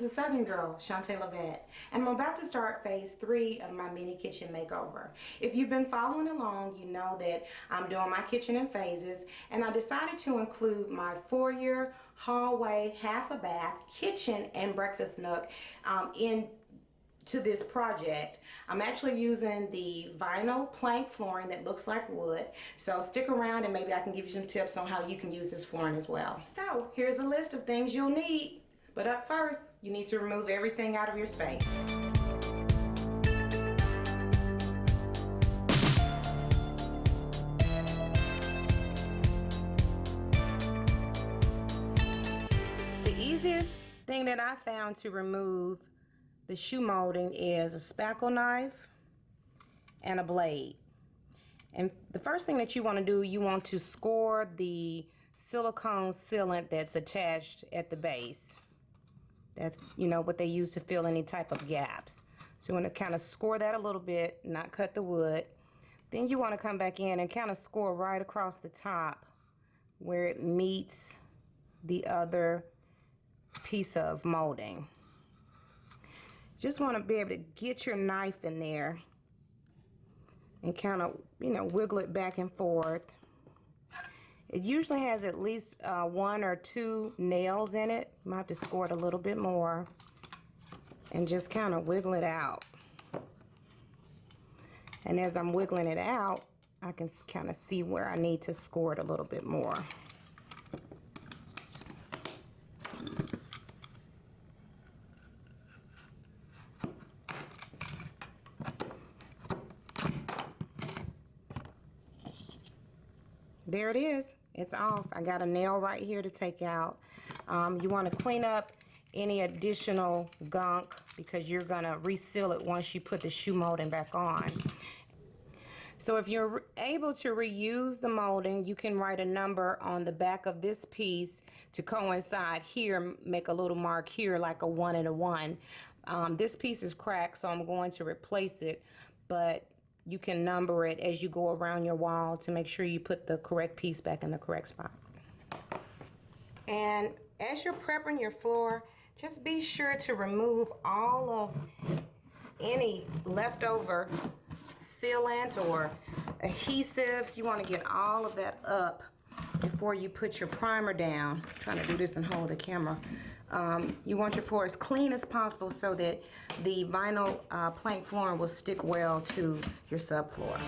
a Southern girl, Shantae Lavette, and I'm about to start phase 3 of my mini kitchen makeover. If you've been following along, you know that I'm doing my kitchen in phases, and I decided to include my foyer, hallway, half a bath, kitchen, and breakfast nook into this project. I'm actually using the vinyl plank flooring that looks like wood, so stick around and maybe I can give you some tips on how you can use this flooring as well. So here's a list of things you'll need. But up first, you need to remove everything out of your space. The easiest thing that I found to remove the shoe molding is a spackle knife and a blade. And the first thing that you want to do, you want to score the silicone sealant that's attached at the base. That's, you know, what they use to fill any type of gaps. So you want to kind of score that a little bit, not cut the wood. Then you want to come back in and kind of score right across the top where it meets the other piece of molding. Just want to be able to get your knife in there and kind of, you know, wiggle it back and forth. It usually has at least 1 or 2 nails in it. You might have to score it a little bit more and just kind of wiggle it out. And as I'm wiggling it out, I can kind of see where I need to score it a little bit more. There it is. It's off. I got a nail right here to take out. You want to clean up any additional gunk because you're going to reseal it once you put the shoe molding back on. So if you're able to reuse the molding, you can write a number on the back of this piece to coincide here, make a little mark here like a 1 and a 1. This piece is cracked, so I'm going to replace it, but you can number it as you go around your wall to make sure you put the correct piece back in the correct spot. And as you're prepping your floor, just be sure to remove all of any leftover sealant or adhesives. You want to get all of that up before you put your primer down. I'm trying to do this and hold the camera. You want your floor as clean as possible so that the vinyl plank flooring will stick well to your subfloor.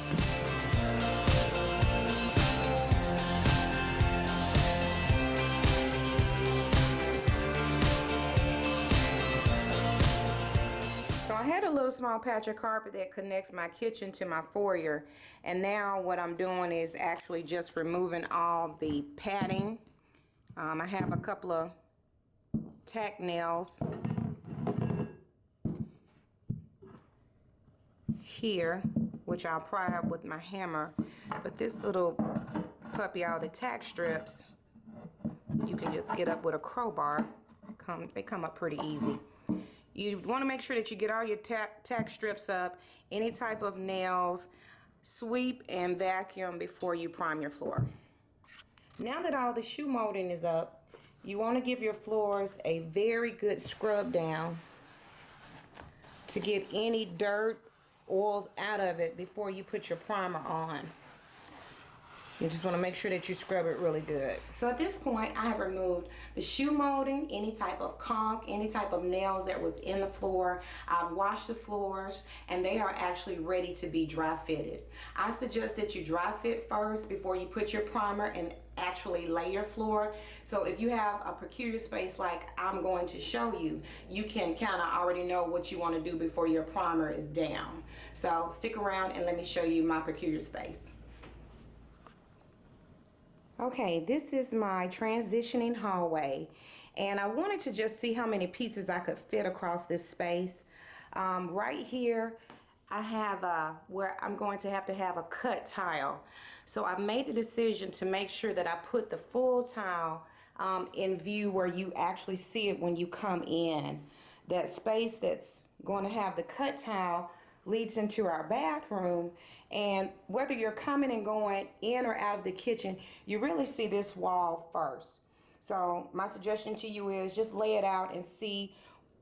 So I had a little small patch of carpet that connects my kitchen to my foyer, and now what I'm doing is actually just removing all the padding. I have a couple of tack nails here, which I'll pry up with my hammer, but this little puppy, all the tack strips, you can just get up with a crowbar. They come up pretty easy. You want to make sure that you get all your tack strips up, any type of nails, sweep and vacuum before you prime your floor. Now that all the shoe molding is up, you want to give your floors a very good scrub down to get any dirt, oils out of it before you put your primer on. You just want to make sure that you scrub it really good. So at this point, I have removed the shoe molding, any type of conch, any type of nails that was in the floor. I've washed the floors and they are actually ready to be dry fitted. I suggest that you dry fit first before you put your primer and actually lay your floor. So if you have a peculiar space like I'm going to show you, you can kind of already know what you want to do before your primer is down. So stick around and let me show you my peculiar space. Okay, this is my transitioning hallway, and I wanted to just see how many pieces I could fit across this space. Right here, I have where I'm going to have a cut tile. So I've made the decision to make sure that I put the full tile in view where you actually see it when you come in. That space that's going to have the cut tile leads into our bathroom, and whether you're coming and going in or out of the kitchen, you really see this wall first. So my suggestion to you is just lay it out and see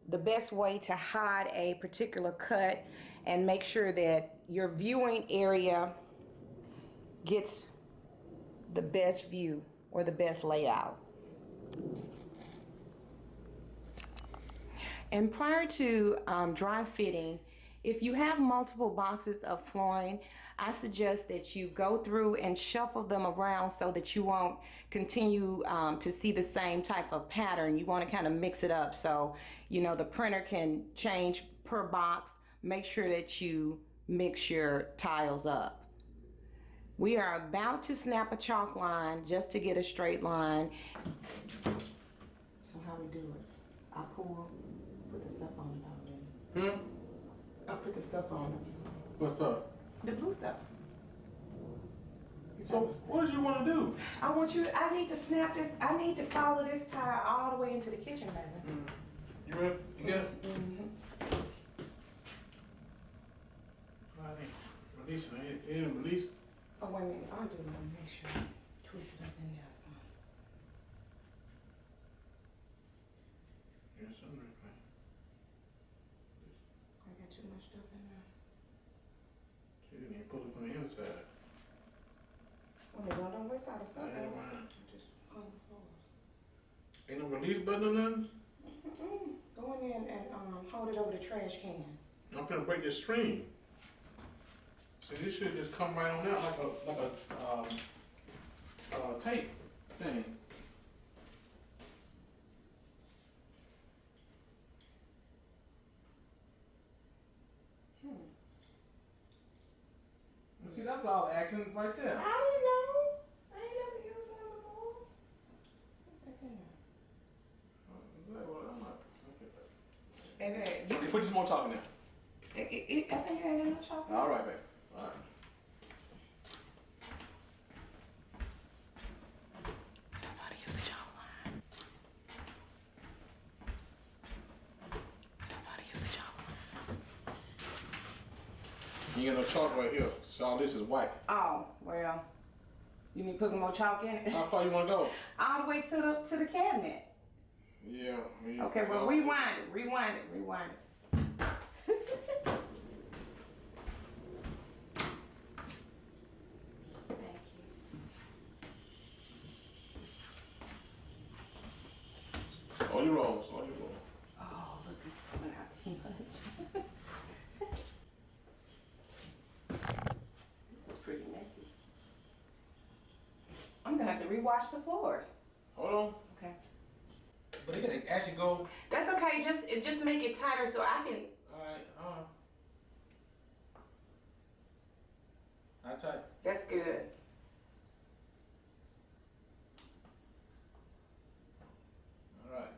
the best way to hide a particular cut and make sure that your viewing area gets the best view or the best layout. And prior to dry fitting, if you have multiple boxes of flooring, I suggest that you go through and shuffle them around so that you won't continue to see the same type of pattern. You want to kind of mix it up so you know the printer can change per box. Make sure that you mix your tiles up. We are about to snap a chalk line just to get a straight line. So how we do it? I put the stuff on it already. I put the stuff on it. What's up? The blue stuff. So what did you want to do? I need to snap this, I need to follow this tile all the way into the kitchen, baby. You ready? You got it? I think release it. It didn't release. Oh, wait a minute, I'll do it, make sure I twist it up in there some. Yeah, something right there. I got too much stuff in there. You didn't even pull it from the inside. Okay, well, don't waste all the stuff. I ain't mind. Just on the floor. Ain't no release button or nothing? Go in there and hold it over the trash can. I'm finna break this screen. So this should just come right on out like a tape thing. See, that's all the action right there. I didn't know. I ain't never used one before. Baby, you Hey, put some more talking there. I think it ain't in no chocolate. All right, babe. All right. I don't know how to use the chalk line. I don't know how to use the chalk line. You ain't got no chalk right here, so all this is white. Oh, well, you need to put some more chalk in it? How far you want to go? All the way to the cabinet. Yeah. Okay, well, rewind it. Thank you. All your rolls, all your rolls. Oh, look, it's coming out too much. This is pretty messy. I'm gonna have to rewash the floors. Hold on. Okay. But it can actually go. That's okay. Just make it tighter so I can. All right. How tight? That's good. All right.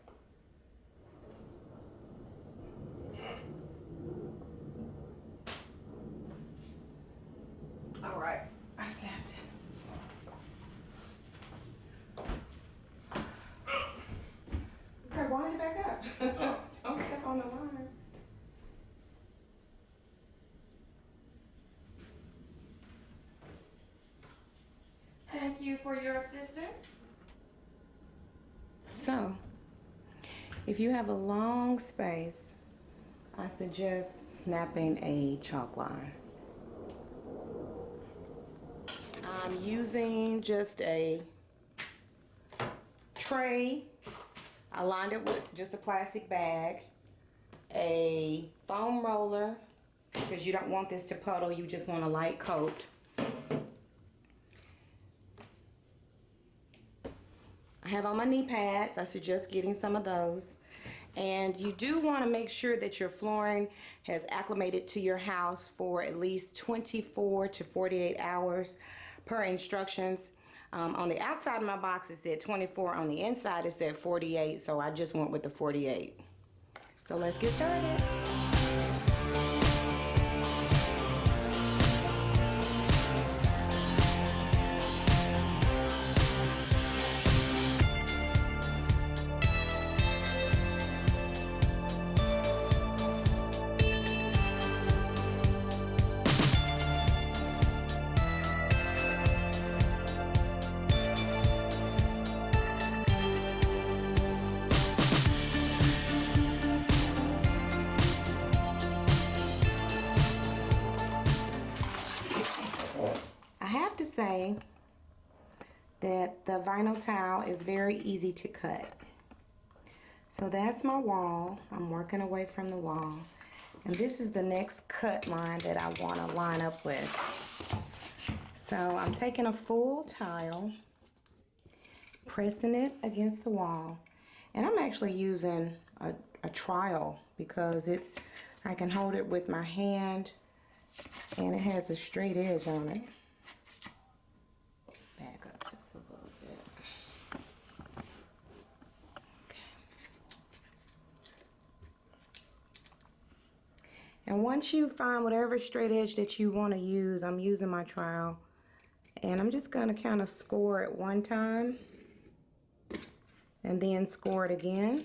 All right. I snapped it. Okay, wind it back up. Don't step on the line. Thank you for your assistance. So, if you have a long space, I suggest snapping a chalk line. I'm using just a tray. I lined it with just a plastic bag, a foam roller, because you don't want this to puddle, you just want a light coat. I have on my knee pads. I suggest getting some of those. And you do want to make sure that your flooring has acclimated to your house for at least 24 to 48 hours per instructions. On the outside of my box it said 24, on the inside it said 48, so I just went with the 48. So let's get started. say that the vinyl tile is very easy to cut. So that's my wall. I'm working away from the wall. And this is the next cut line that I want to line up with. So I'm taking a full tile, pressing it against the wall. And I'm actually using a trowel because I can hold it with my hand and it has a straight edge on it. Back up just a little bit. Okay. And once you find whatever straight edge that you want to use, I'm using my trowel. And I'm just going to kind of score it one time and then score it again.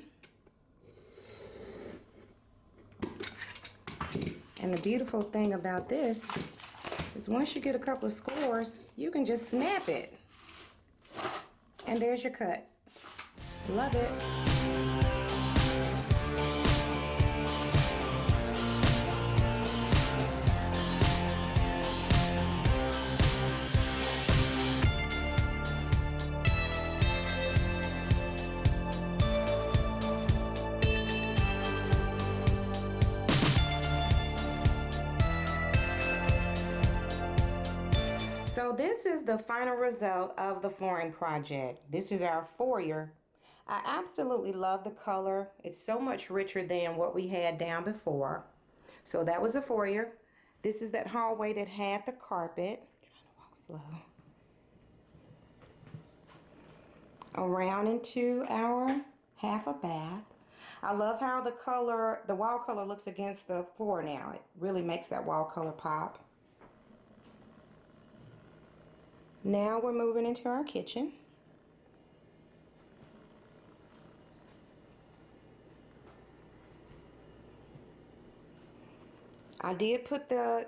And the beautiful thing about this is once you get a couple of scores, you can just snap it. And there's your cut. Love it. So this is the final result of the flooring project. This is our foyer. I absolutely love the color. It's so much richer than what we had down before. So that was the foyer. This is that hallway that had the carpet. I'm trying to walk slow. Around into our half a bath. I love how the wall color looks against the floor now. It really makes that wall color pop. Now we're moving into our kitchen. I did put the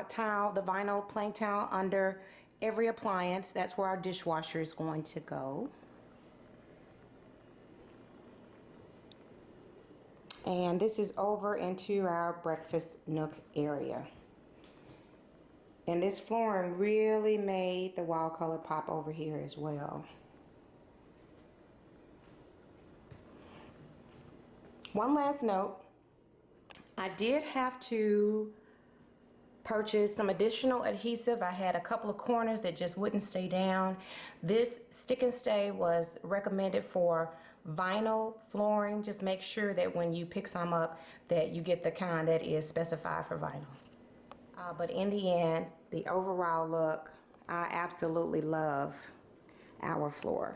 tile, the vinyl plank tile under every appliance. That's where our dishwasher is going to go. And this is over into our breakfast nook area. And this flooring really made the wall color pop over here as well. One last note, I did have to purchase some additional adhesive. I had a couple of corners that just wouldn't stay down. This stick and stay was recommended for vinyl flooring. Just make sure that when you pick some up that you get the kind that is specified for vinyl. But in the end, the overall look, I absolutely love our floor.